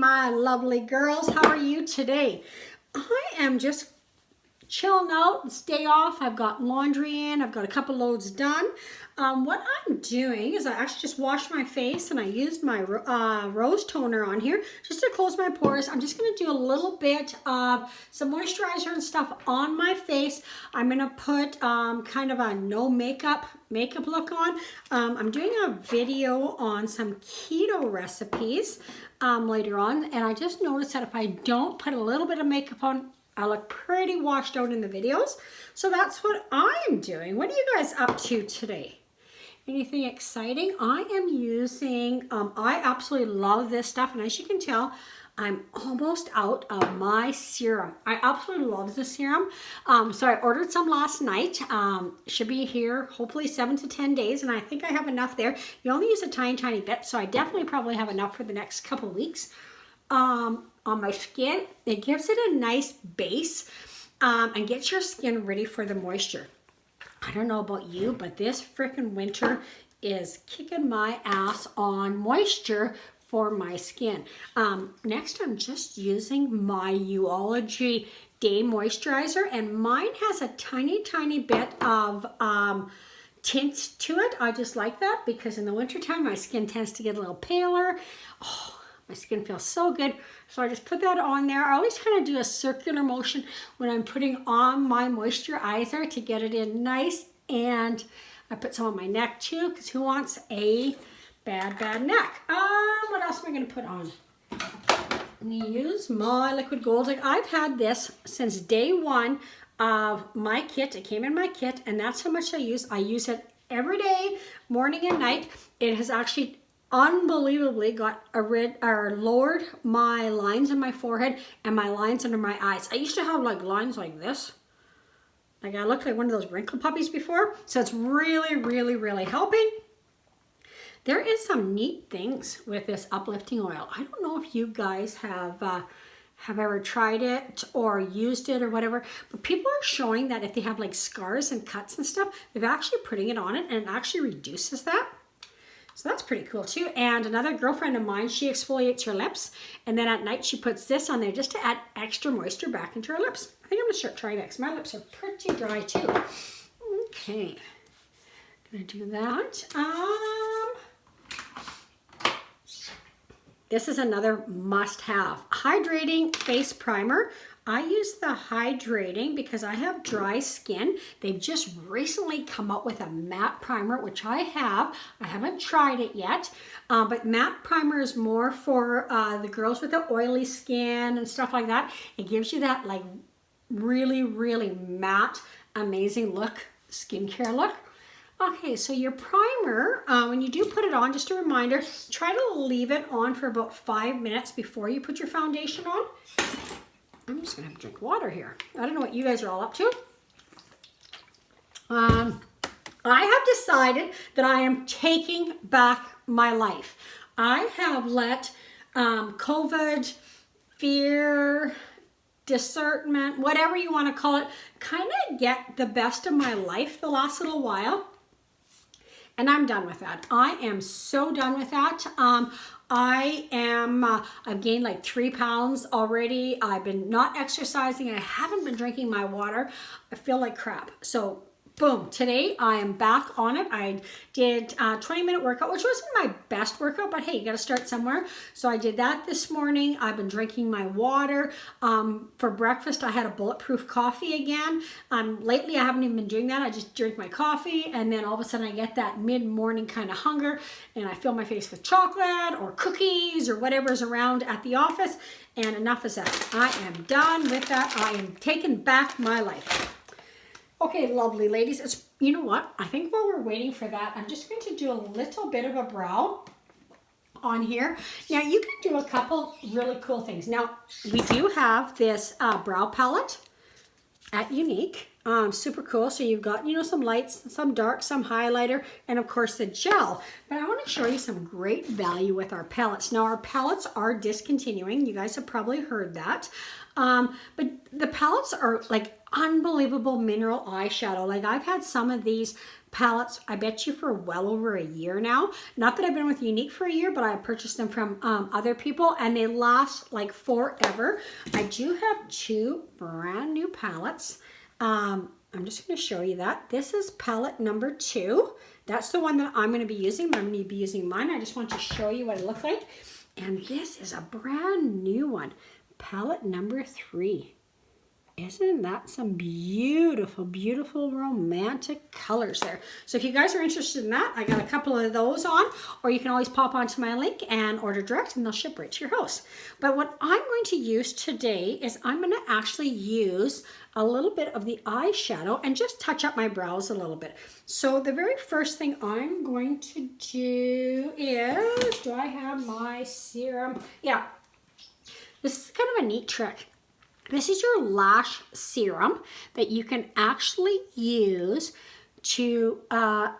my lovely girls. How are you today? I am just chilling out. It's day off. I've got laundry in. I've got a couple loads done. What I'm doing is I actually just washed my face and I used my rose toner on here just to close my pores. I'm just going to do a little bit of some moisturizer and stuff on my face. I'm going to put kind of a no makeup look on. I'm doing a video on some keto recipes later on, and I just noticed that if I don't put a little bit of makeup on, I look pretty washed out in the videos. So that's what I'm doing. What are you guys up to today? Anything exciting? I am using, I absolutely love this stuff. And as you can tell, I'm almost out of my serum. I absolutely love the serum. So I ordered some last night. Should be here hopefully 7 to 10 days. And I think I have enough there. You only use a tiny bit. So I definitely probably have enough for the next couple of weeks. On my skin, it gives it a nice base and gets your skin ready for the moisture. I don't know about you, but this freaking winter is kicking my ass on moisture for my skin. Next, I'm just using my Uology Day Moisturizer, and mine has a tiny bit of tint to it. I just like that because in the wintertime, my skin tends to get a little paler. Oh, my skin feels so good. So I just put that on there. I always kind of do a circular motion when I'm putting on my moisturizer to get it in nice. And I put some on my neck too, because who wants a bad neck? What else am I going to put on? I'm going to use my liquid gold. Like, I've had this since day one of my kit. It came in my kit, and that's how much I use. I use it every day, morning and night. It has actually unbelievably lowered my lines in my forehead and my lines under my eyes. I used to have like lines like this. Like I looked like one of those wrinkle puppies before. So it's really helping. There is some neat things with this uplifting oil. I don't know if you guys have ever tried it or used it or whatever, but people are showing that if they have like scars and cuts and stuff, they're actually putting it on it and it actually reduces that. So that's pretty cool too. And another girlfriend of mine, she exfoliates her lips, and then at night she puts this on there just to add extra moisture back into her lips. I think I'm gonna start trying that because my lips are pretty dry too. Okay, gonna do that. This is another must-have. Hydrating face primer. I use the hydrating because I have dry skin. They've just recently come out with a matte primer, which I have. I haven't tried it yet, but matte primer is more for the girls with the oily skin and stuff like that. It gives you that like really matte, amazing look, skincare look. Okay, so your primer, when you do put it on, just a reminder, try to leave it on for about 5 minutes before you put your foundation on. I'm just gonna have to drink water here. I don't know what you guys are all up to. I have decided that I am taking back my life. I have let COVID, fear, discernment, whatever you want to call it, kind of get the best of my life the last little while. And I'm done with that. I am so done with that. I've gained like 3 pounds already. I've been not exercising. I haven't been drinking my water. I feel like crap. So boom, today I am back on it. I did a 20-minute workout, which wasn't my best workout, but hey, you got to start somewhere. So I did that this morning. I've been drinking my water. For breakfast, I had a bulletproof coffee again. Lately, I haven't even been doing that. I just drink my coffee, and then all of a sudden I get that mid-morning kind of hunger, and I fill my face with chocolate or cookies or whatever's around at the office, and enough is that. I am done with that. I am taking back my life. Okay, lovely ladies, you know what? I think while we're waiting for that, I'm just going to do a little bit of a brow on here. Now, you can do a couple really cool things. Now, we do have this brow palette at Unique. Super cool. So you've got, you know, some lights, some dark, some highlighter, and of course the gel. But I want to show you some great value with our palettes. Now, our palettes are discontinuing. You guys have probably heard that. But the palettes are like unbelievable mineral eyeshadow. Like, I've had some of these palettes, I bet you, for well over a year now. Not that I've been with Unique for a year, but I purchased them from other people and they last like forever. I do have 2 brand new palettes. I'm just going to show you that. This is palette number 2. That's the one that I'm going to be using. I'm going to be using mine. I just want to show you what it looks like. And this is a brand new one. Palette number 3. Isn't that some beautiful, beautiful romantic colors there? So if you guys are interested in that, I got a couple of those on, or you can always pop onto my link and order direct and they'll ship right to your house. But what I'm going to use today is I'm going to actually use a little bit of the eyeshadow and just touch up my brows a little bit. So the very first thing I'm going to do is, do I have my serum? Yeah, this is kind of a neat trick. This is your lash serum that you can actually use to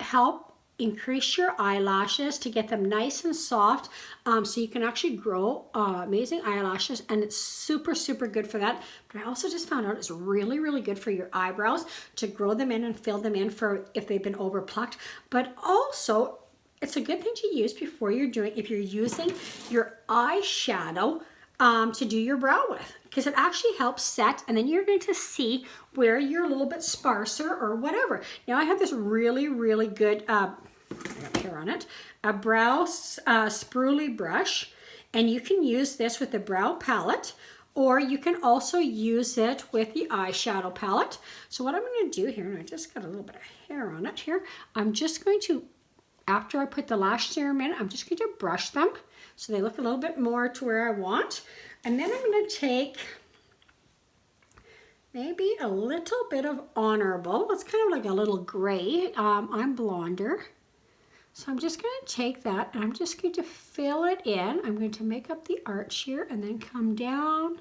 help increase your eyelashes, to get them nice and soft, so you can actually grow amazing eyelashes, and it's super, super good for that. But I also just found out it's really, really good for your eyebrows, to grow them in and fill them in for if they've been overplucked. But also, it's a good thing to use before you're doing, if you're using your eyeshadow to do your brow with, because it actually helps set, and then you're going to see where you're a little bit sparser or whatever. Now I have this really, really good, I got hair on it, a brow spoolie brush, and you can use this with the brow palette, or you can also use it with the eyeshadow palette. So what I'm going to do here, and I just got a little bit of hair on it here, I'm just going to, after I put the lash serum in, I'm just going to brush them so they look a little bit more to where I want. And then I'm going to take maybe a little bit of Honorable. It's kind of like a little gray. I'm blonder. So I'm just going to take that and I'm just going to fill it in. I'm going to make up the arch here and then come down.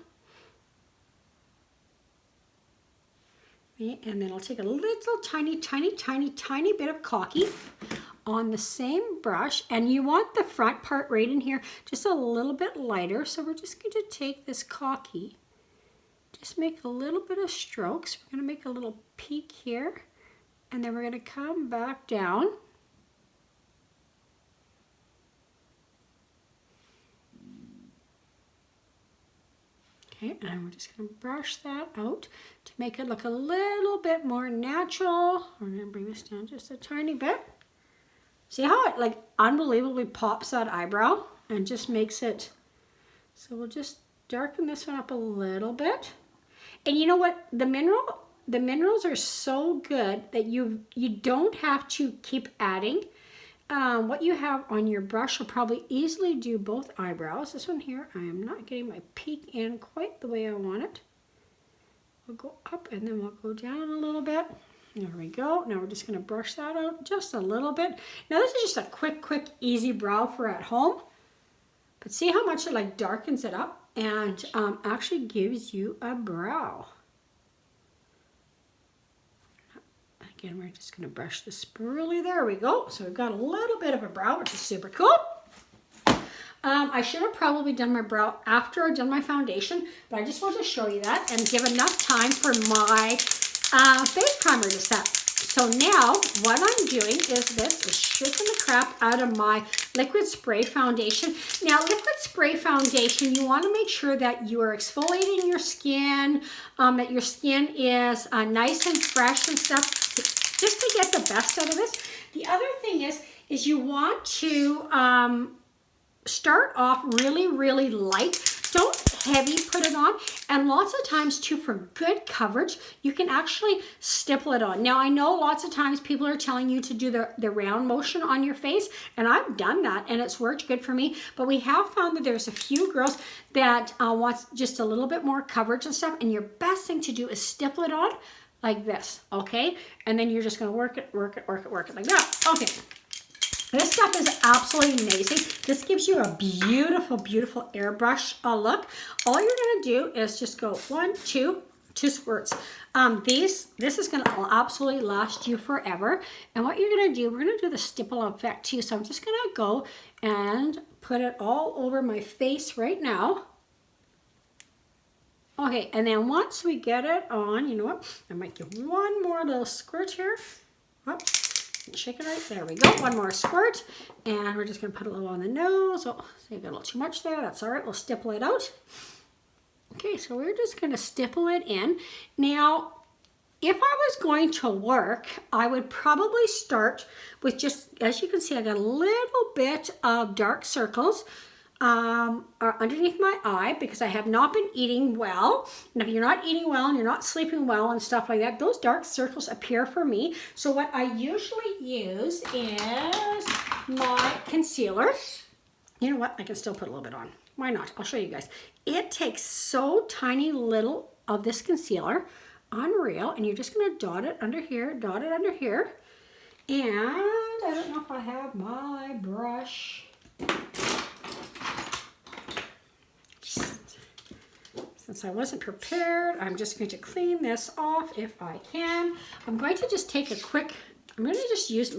And then I'll take a little tiny, tiny, tiny, tiny bit of Cocky on the same brush, and you want the front part right in here just a little bit lighter. So we're just going to take this Cocky, just make a little bit of strokes. We're going to make a little peak here, and then we're going to come back down. Okay, and we're just going to brush that out to make it look a little bit more natural. We're going to bring this down just a tiny bit. See how it like unbelievably pops that eyebrow and just makes it, so we'll just darken this one up a little bit. And you know what, the minerals are so good that you don't have to keep adding. What you have on your brush will probably easily do both eyebrows. This one here, I am not getting my peak in quite the way I want it. We'll go up and then we'll go down a little bit. There we go. Now we're just going to brush that out just a little bit. Now this is just a quick, easy brow for at home. But see how much it like darkens it up and actually gives you a brow. Again, we're just going to brush the spoolie. There we go. So we've got a little bit of a brow, which is super cool. I should have probably done my brow after I've done my foundation, but I just want to show you that and give enough time for my face primer to set. So now what I'm doing is this is shaking the crap out of my liquid spray foundation. Now liquid spray foundation, you want to make sure that you are exfoliating your skin, that your skin is nice and fresh and stuff, just to get the best out of this. The other thing is you want to start off really, really light. Don't heavy put it on. And lots of times too, for good coverage, you can actually stipple it on. Now I know lots of times people are telling you to do the round motion on your face, and I've done that and it's worked good for me. But we have found that there's a few girls that want just a little bit more coverage and stuff, and your best thing to do is stipple it on like this, okay? And then you're just gonna work it like that. Okay. This stuff is absolutely amazing. This gives you a beautiful, beautiful airbrush look. All you're gonna do is just go 1, 2 squirts. This is gonna absolutely last you forever. And what you're gonna do, we're gonna do the stipple effect too. So I'm just gonna go and put it all over my face right now. Okay, and then once we get it on, you know what? I might give one more little squirt here. Whoop. Shake it right. There we go. One more squirt. And we're just going to put a little on the nose. Oh, so you got a little too much there. That's all right. We'll stipple it out. Okay, so we're just going to stipple it in. Now, if I was going to work, I would probably start with just, as you can see, I got a little bit of dark circles underneath my eye because I have not been eating well. And if you're not eating well and you're not sleeping well and stuff like that, those dark circles appear for me. So what I usually use is my concealer. You know what? I can still put a little bit on. Why not? I'll show you guys. It takes so tiny little of this concealer, unreal, and you're just going to dot it under here, dot it under here. And I don't know if I have my brush. Since I wasn't prepared, I'm just going to clean this off if I can. I'm going to just take a quick, I'm going to just use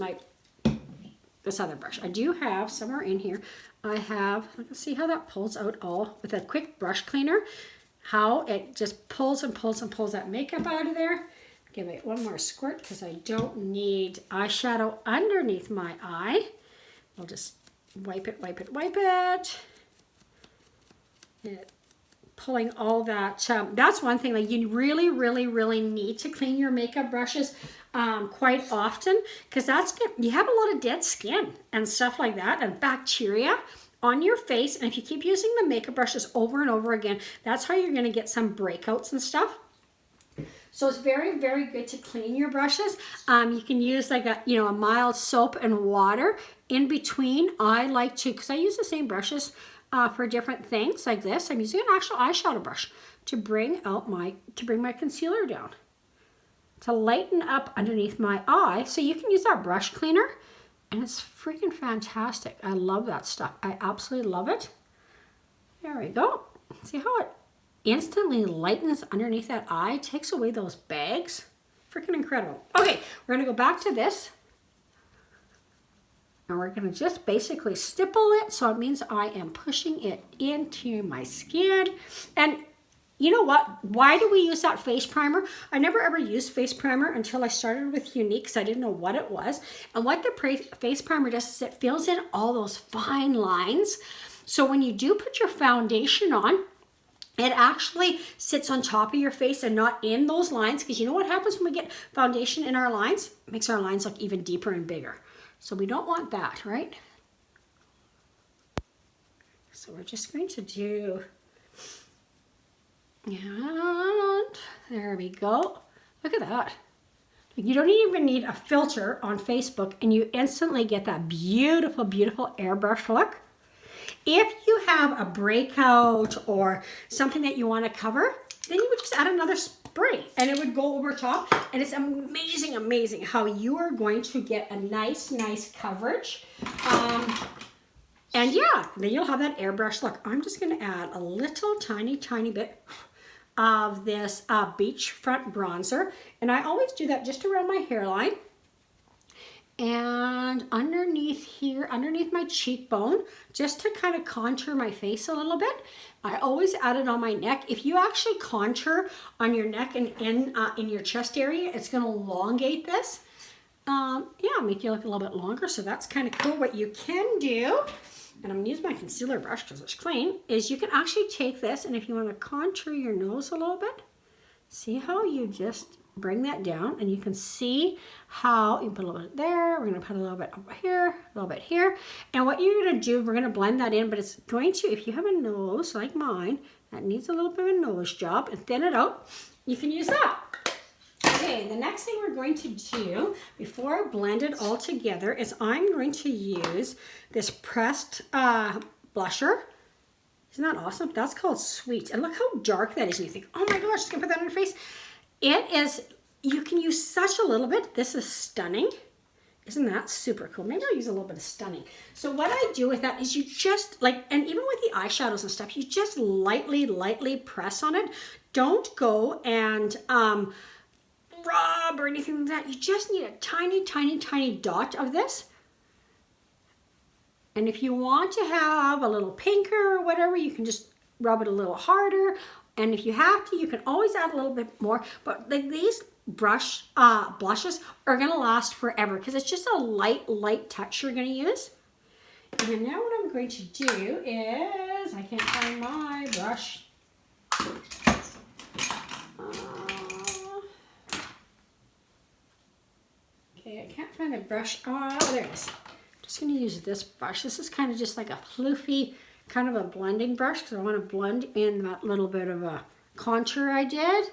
this other brush. I do have somewhere in here, I have, let's see how that pulls out all with a quick brush cleaner, how it just pulls and pulls and pulls that makeup out of there. Give it one more squirt because I don't need eyeshadow underneath my eye. I'll just wipe it, wipe it, wipe it. Pulling all that, that's one thing, like you really, really, really need to clean your makeup brushes quite often because you have a lot of dead skin and stuff like that and bacteria on your face, and if you keep using the makeup brushes over and over again, that's how you're going to get some breakouts and stuff. So it's very, very good to clean your brushes. You can use like a mild soap and water in between. I like to, because I use the same brushes for different things like this. I'm using an actual eyeshadow brush to bring my concealer down, to lighten up underneath my eye. So you can use that brush cleaner and it's freaking fantastic. I love that stuff. I absolutely love it. There we go. See how it instantly lightens underneath that eye, takes away those bags. Freaking incredible. Okay, we're gonna go back to this. And we're going to just basically stipple it, so it means I am pushing it into my skin. And you know what? Why do we use that face primer? I never ever used face primer until I started with Unique because I didn't know what it was. And what the face primer does is it fills in all those fine lines. So when you do put your foundation on, it actually sits on top of your face and not in those lines, because you know what happens when we get foundation in our lines? It makes our lines look even deeper and bigger. So we don't want that, right? So we're just going to do, and there we go. Look at that. You don't even need a filter on Facebook and you instantly get that beautiful, beautiful airbrush look. If you have a breakout or something that you want to cover, then you would just add another spray and it would go over top. And it's amazing, amazing how you are going to get a nice, nice coverage. And yeah, then you'll have that airbrush look. I'm just going to add a little tiny, tiny bit of this beachfront bronzer. And I always do that just around my hairline. And underneath here, underneath my cheekbone, just to kind of contour my face a little bit. I always add it on my neck. If you actually contour on your neck and in your chest area, it's going to elongate this. Yeah, make you look a little bit longer. So that's kind of cool. What you can do, and I'm going to use my concealer brush because it's clean, is you can actually take this, and if you want to contour your nose a little bit, see how you just bring that down, and you can see how you put a little bit there. We're going to put a little bit over here, a little bit here. And what you're going to do, we're going to blend that in, but it's going to, if you have a nose like mine that needs a little bit of a nose job and thin it out, you can use that. Okay, the next thing we're going to do before I blend it all together is I'm going to use this pressed blusher. Isn't that awesome? That's called Sweet. And look how dark that is. And you think, oh my gosh, just going to put that on your face. It is, you can use such a little bit. This is stunning. Isn't that super cool? Maybe I'll use a little bit of stunning. So what I do with that is you just like, and even with the eyeshadows and stuff, you just lightly, lightly press on it. Don't go and rub or anything like that. You just need a tiny, tiny, tiny dot of this. And if you want to have a little pinker or whatever, you can just rub it a little harder. And if you have to, you can always add a little bit more. But like these blushes are gonna last forever because it's just a light touch you're gonna use. And now what I'm going to do is, I can't find my brush. Okay, I can't find the brush. Oh, there it is. I'm just gonna use this brush. This is kind of just like a floofy, kind of a blending brush because I want to blend in that little bit of a contour I did.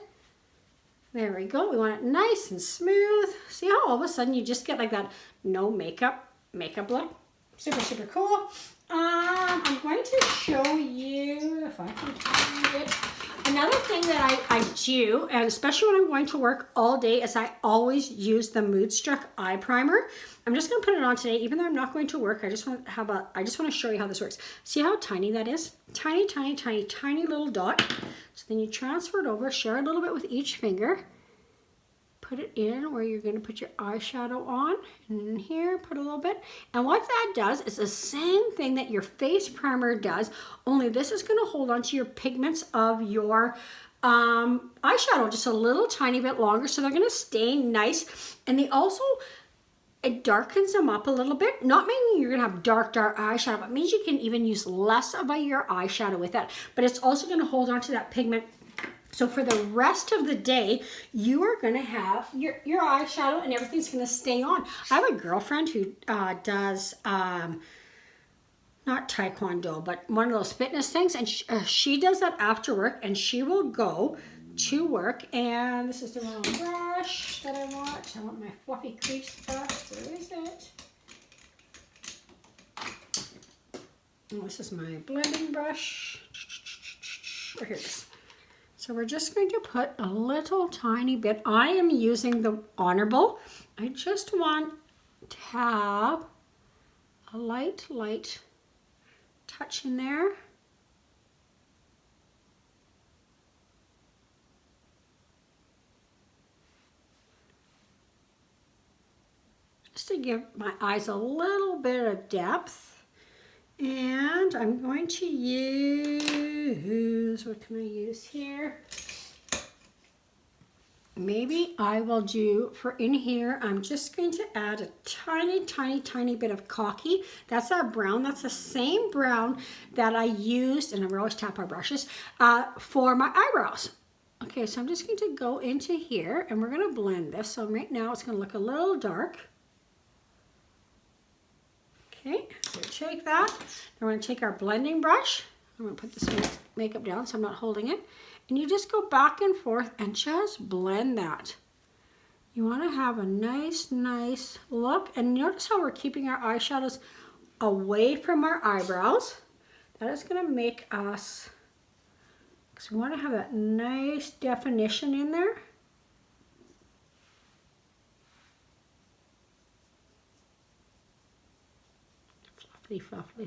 There we go. We want it nice and smooth. See how all of a sudden you just get like that no makeup look? Super cool. I'm going to show you if I can find it. Another thing that I do, and especially when I'm going to work all day, is I always use the Moodstruck eye primer. I'm just going to put it on today, even though I'm not going to work. I just want to show you how this works. See how tiny that is? Tiny little dot. So then you transfer it over, share a little bit with each finger. Put it in where you're going to put your eyeshadow on, and in here put a little bit. And what that does is the same thing that your face primer does, only this is going to hold on to your pigments of your eyeshadow just a little tiny bit longer, so they're going to stay nice. And they also, it darkens them up a little bit, not meaning you're going to have dark eyeshadow, but it means you can even use less of your eyeshadow with that. But it's also going to hold on to that pigment. So for the rest of the day, you are going to have your eyeshadow and everything's going to stay on. I have a girlfriend who does, not Taekwondo, but one of those fitness things. And she does that after work, and she will go to work. And this is the wrong brush that I want. I want my fluffy crease brush. Where is it? Oh, this is my blending brush. Oh, here it is. So we're just going to put a little tiny bit. I am using the Honorable. I just want to have a light touch in there. Just to give my eyes a little bit of depth. And I'm going to use, what can I use here? Maybe I will do, for in here, I'm just going to add a tiny bit of Cocky. That's that brown. That's the same brown that I used, and we always tap our brushes, for my eyebrows. Okay, so I'm just going to go into here, and we're going to blend this. So right now it's going to look a little dark. Okay, so take that. Then we're going to take our blending brush. I'm going to put this makeup down so I'm not holding it. And you just go back and forth and just blend that. You want to have a nice look. And notice how we're keeping our eyeshadows away from our eyebrows. That is going to make us, because we want to have that nice definition in there.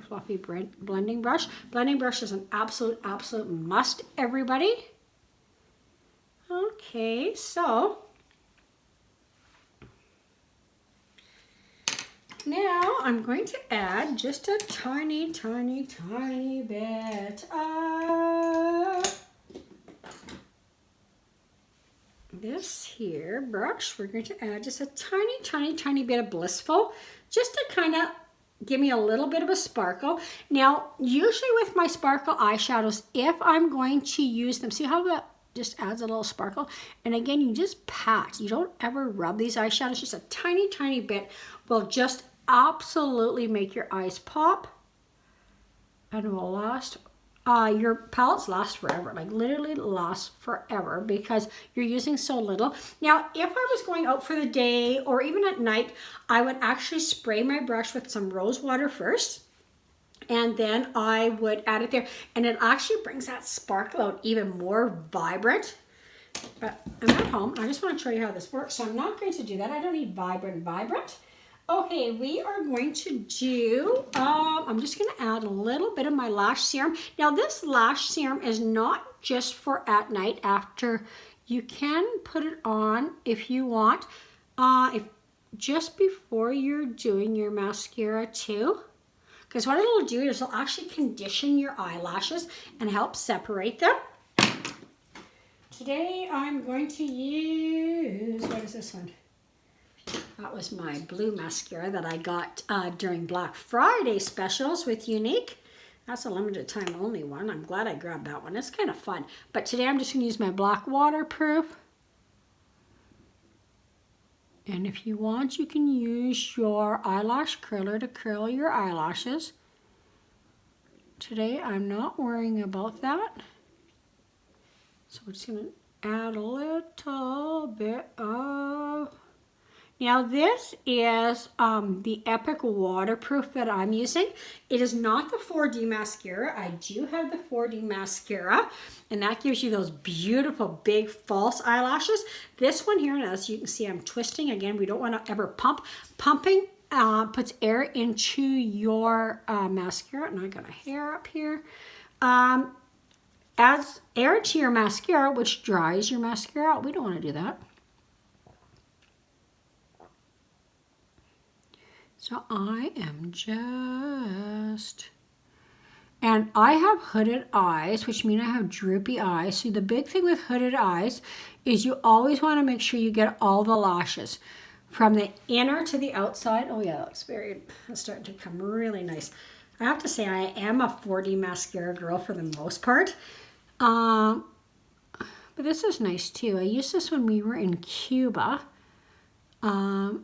Fluffy blending brush. Blending brush is an absolute must, everybody. Okay, so now I'm going to add just a tiny bit of this here brush. We're going to add just a tiny bit of Blissful, just to kind of give me a little bit of a sparkle. Now, usually with my sparkle eyeshadows, if I'm going to use them, see how that just adds a little sparkle? And again, you just pat. You don't ever rub these eyeshadows. Just a tiny bit will just absolutely make your eyes pop and will last. Your palettes last forever, like literally last forever, because you're using so little. Now, if I was going out for the day or even at night, I would actually spray my brush with some rose water first, and then I would add it there, and it actually brings that sparkle out even more vibrant. But I'm at home, I just want to show you how this works, so I'm not going to do that. I don't need vibrant. Okay, we are going to do, I'm just going to add a little bit of my lash serum. Now, this lash serum is not just for at night after. You can put it on if you want, just before you're doing your mascara too. Because what it'll do is it'll actually condition your eyelashes and help separate them. Today I'm going to use, what is this one? That was my blue mascara that I got during Black Friday specials with Unique. That's a limited time only one. I'm glad I grabbed that one. It's kind of fun. But today I'm just going to use my black waterproof. And if you want, you can use your eyelash curler to curl your eyelashes. Today I'm not worrying about that. So we're just going to add a little bit of... Now this is the Epic waterproof that I'm using. It is not the 4D mascara. I do have the 4D mascara, and that gives you those beautiful big false eyelashes. This one here, as you can see, I'm twisting. Again, we don't want to ever pump. Pumping puts air into your mascara, and I got a hair up here. Adds air to your mascara, which dries your mascara out. We don't want to do that. So I am just, and I have hooded eyes, which means I have droopy eyes. So the big thing with hooded eyes is you always want to make sure you get all the lashes from the inner to the outside. Oh yeah, that's starting to come really nice. I have to say I am a 4D mascara girl for the most part. But this is nice too. I used this when we were in Cuba. And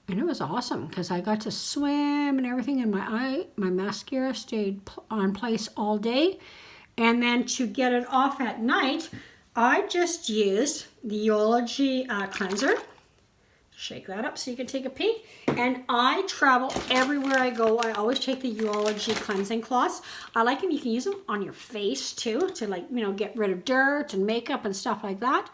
it was awesome because I got to swim and everything, and my mascara stayed on place all day. And then to get it off at night, I just used the Eulogy cleanser. Shake that up so you can take a peek. And I travel everywhere I go. I always take the Eulogy cleansing cloths. I like them. You can use them on your face too to, like, you know, get rid of dirt and makeup and stuff like that.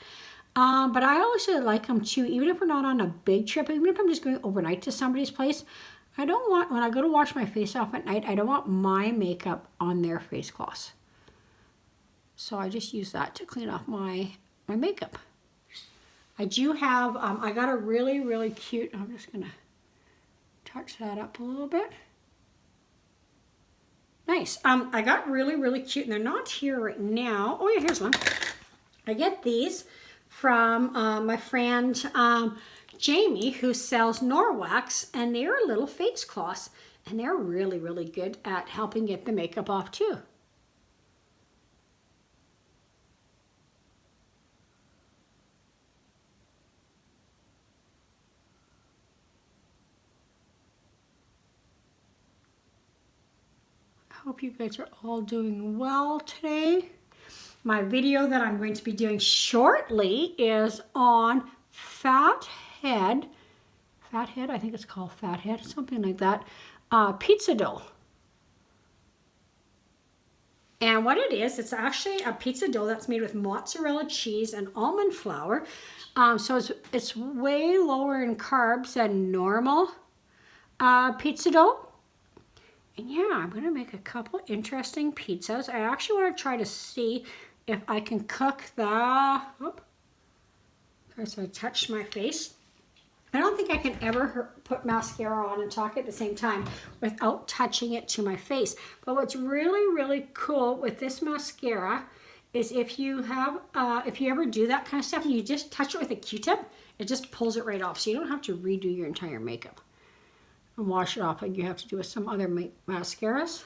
But I also like them too, even if we're not on a big trip, even if I'm just going overnight to somebody's place. I don't want, when I go to wash my face off at night, I don't want my makeup on their face cloths. So I just use that to clean off my makeup. I do have, I got a really, really cute, I'm just going to touch that up a little bit. Nice. I got really, really cute, and they're not here right now. Oh yeah, here's one. I get these from my friend Jamie, who sells Norwax, and they're little face cloths, and they're really, really good at helping get the makeup off too. I hope you guys are all doing well today. My video that I'm going to be doing shortly is on fathead, I think it's called fathead, something like that, pizza dough. And what it is, it's actually a pizza dough that's made with mozzarella cheese and almond flour. So it's way lower in carbs than normal pizza dough. And yeah, I'm going to make a couple interesting pizzas. I actually want to try to see if I can cook the, so I touched my face. I don't think I can ever put mascara on and talk at the same time without touching it to my face. But what's really, really cool with this mascara is if you have, if you ever do that kind of stuff and you just touch it with a Q-tip, it just pulls it right off. So you don't have to redo your entire makeup and wash it off like you have to do with some other mascaras.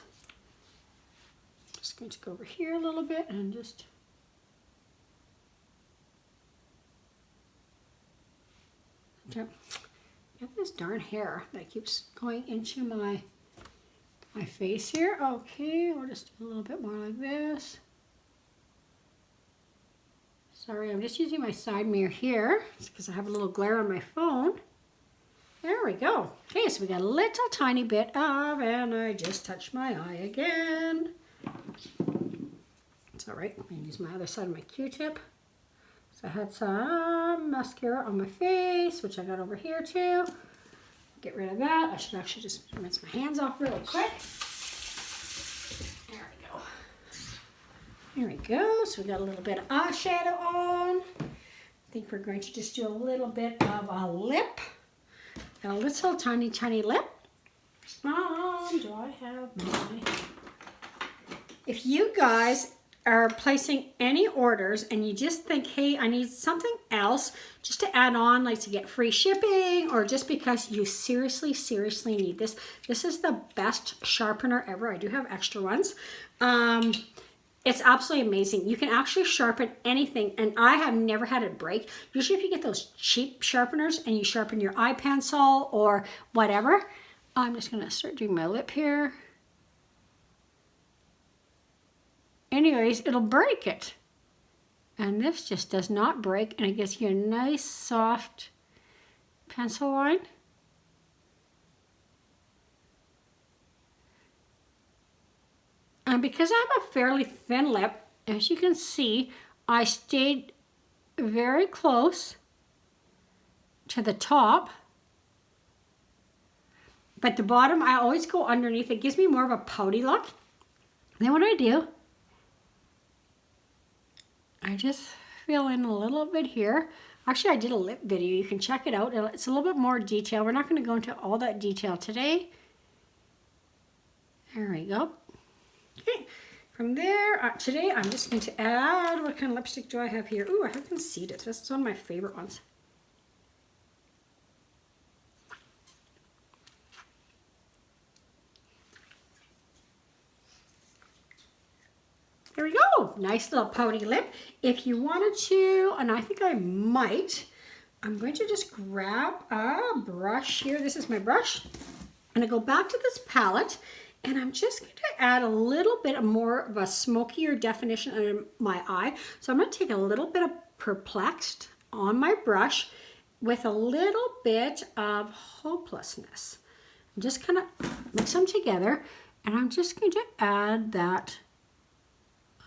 Just going to go over here a little bit and just get this darn hair that keeps going into my face here. Okay, we'll just do a little bit more like this. Sorry, I'm just using my side mirror here. It's because I have a little glare on my phone. There we go. Okay, so we got a little tiny bit of, and I just touched my eye again. It's all right. I'm going to use my other side of my Q-tip. So I had some mascara on my face, which I got over here too. Get rid of that. I should actually just rinse my hands off really quick. There we go. There we go. So we got a little bit of eyeshadow on. I think we're going to just do a little bit of a lip. Got a little tiny, tiny lip. Do I have my... If you guys are placing any orders and you just think, hey, I need something else just to add on, like to get free shipping, or just because you seriously, seriously need this, this is the best sharpener ever. I do have extra ones. It's absolutely amazing. You can actually sharpen anything, and I have never had it break. Usually if you get those cheap sharpeners and you sharpen your eye pencil or whatever, I'm just gonna start doing my lip here. Anyways, it'll break it. And this just does not break, and it gives you a nice soft pencil line. And because I have a fairly thin lip, as you can see, I stayed very close to the top. But the bottom, I always go underneath. It gives me more of a pouty look. And then what I do, I just fill in a little bit here. Actually, I did a lip video. You can check it out. It's a little bit more detail. We're not going to go into all that detail today. There we go. Okay, from there, today I'm just going to add, what kind of lipstick do I have here? Ooh, I have Conceited. This is one of my favorite ones. There we go. Nice little pouty lip. If you wanted to, and I think I might, I'm going to just grab a brush here. This is my brush. And I go back to this palette, and I'm just going to add a little bit more of a smokier definition under my eye. So I'm going to take a little bit of Perplexed on my brush with a little bit of Hopelessness. I'm just kind of mix them together, and I'm just going to add that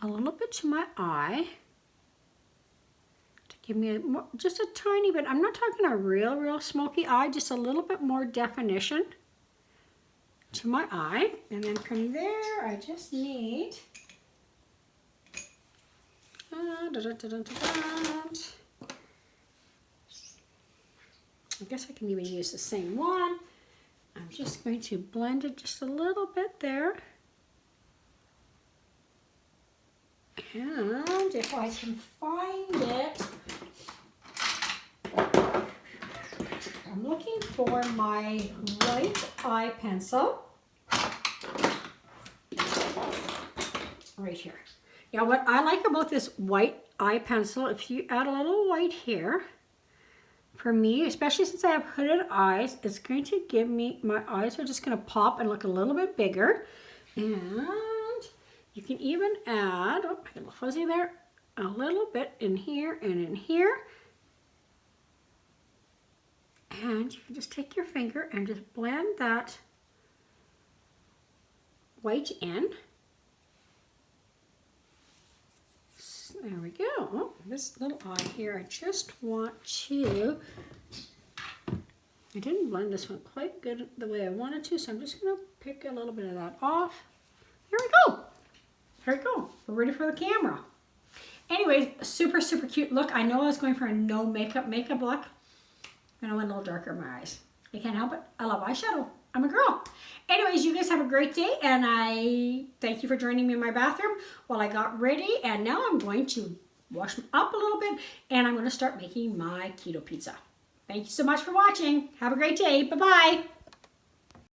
a little bit to my eye to give me just a tiny bit. I'm not talking a real smoky eye, just a little bit more definition to my eye. And then from there, I just need I guess I can even use the same one. I'm just going to blend it just a little bit there. And if I can find it, I'm looking for my white eye pencil. Right here. Now what I like about this white eye pencil, if you add a little white here, for me, especially since I have hooded eyes, it's going to give me, my eyes are just going to pop and look a little bit bigger. And you can even add, oh, I got a little fuzzy there, a little bit in here and in here. And you can just take your finger and just blend that white in. There we go. Oh, this little eye here, I just want to, I didn't blend this one quite good the way I wanted to, so I'm just going to pick a little bit of that off. There we go. There we go. We're ready for the camera. Anyways, super cute look. I know I was going for a no makeup look, and I went a little darker in my eyes. I can't help it. I love eyeshadow. I'm a girl. Anyways, you guys have a great day, and I thank you for joining me in my bathroom while I got ready, and now I'm going to wash up a little bit, and I'm going to start making my keto pizza. Thank you so much for watching. Have a great day. Bye-bye.